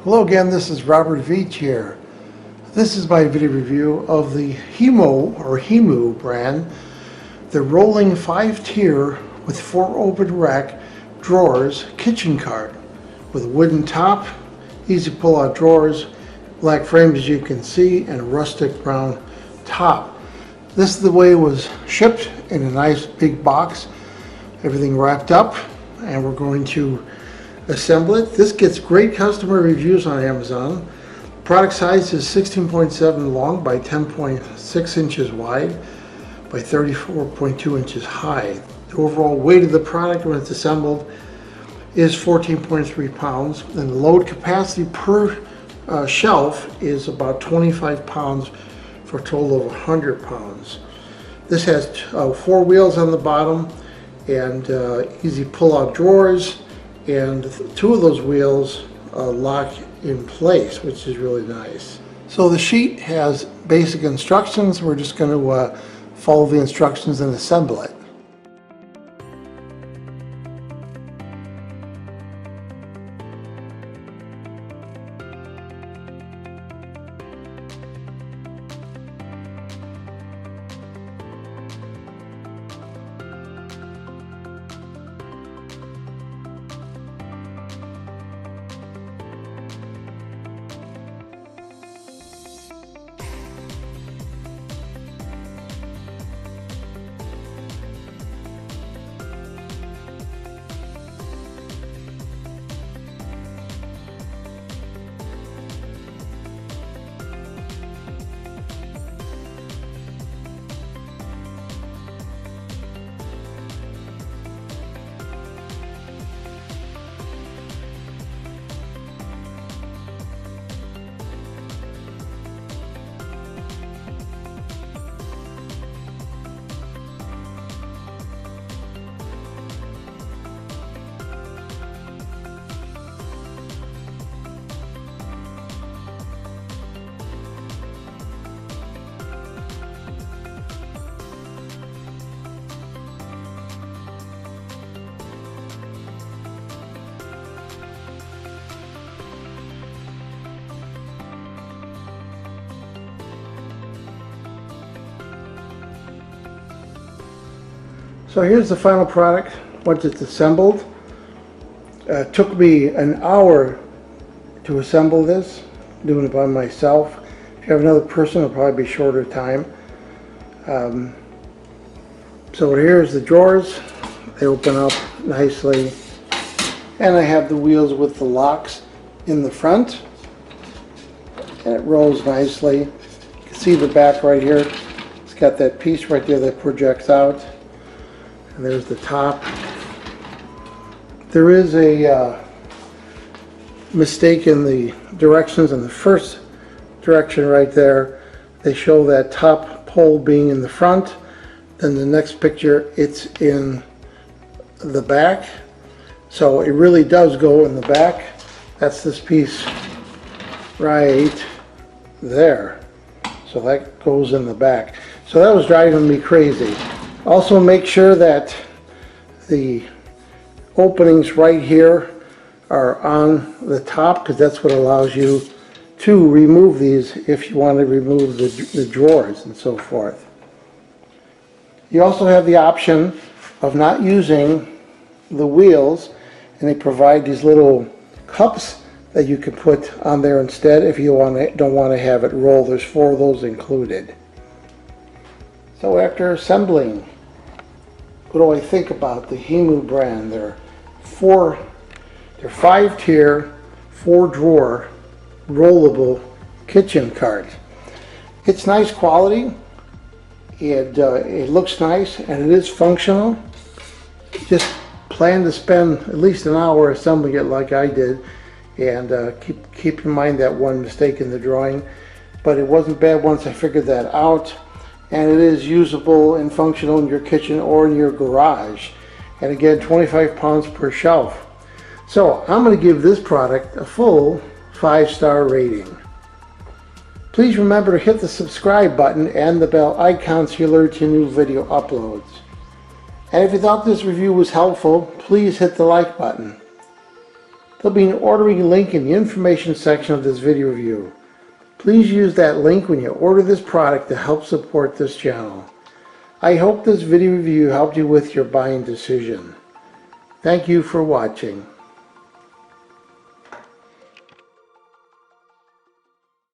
Hello again, this is Robert Veach here. This is my video review of the HEOMU brand, the rolling 5-tier with 4 open rack drawers kitchen cart with a wooden top, easy pull out drawers, black frames as you can see, and a rustic brown top. This is the way it was shipped, in a nice big box, everything wrapped up, and we're going to assemble it. This gets great customer reviews on Amazon. Product size is 16.7 long by 10.6 inches wide by 34.2 inches high. The overall weight of the product when it's assembled is 14.3 pounds, and the load capacity per shelf is about 25 pounds for a total of 100 pounds. This has 4 wheels on the bottom and easy pull-out drawers, and 2 of those wheels lock in place, which is really nice. So the sheet has basic instructions. We're just going to follow the instructions and assemble it. So here's the final product once it's assembled. It took me an hour to assemble this, doing it by myself. If you have another person, it'll probably be shorter time. So here's the drawers. They open up nicely. And I have the wheels with the locks in the front. And it rolls nicely. You can see the back right here. It's got that piece right there that projects out. And there's the top. There is a mistake in the directions. In the first direction right there, they show that top pole being in the front. Then the next picture, it's in the back. So it really does go in the back. That's this piece right there. So that goes in the back. So that was driving me crazy. Also make sure that the openings right here are on the top, because that's what allows you to remove these if you want to remove the drawers and so forth. You also have the option of not using the wheels, and they provide these little cups that you can put on there instead if you don't want to have it roll. There's 4 of those included. So after assembling, what do I think about the HEOMU brand? They're 5-tier, 4-drawer, rollable kitchen cart. It's nice quality. It looks nice and it is functional. Just plan to spend at least an hour assembling it like I did, and keep in mind that one mistake in the drawing. But it wasn't bad once I figured that out. And it is usable and functional in your kitchen or in your garage. And again, 25 pounds per shelf. So I'm going to give this product a full 5-star rating. Please remember to hit the subscribe button and the bell icon to alert you new video uploads. And if you thought this review was helpful, please hit the like button. There'll be an ordering link in the information section of this video review. Please use that link when you order this product to help support this channel. I hope this video review helped you with your buying decision. Thank you for watching.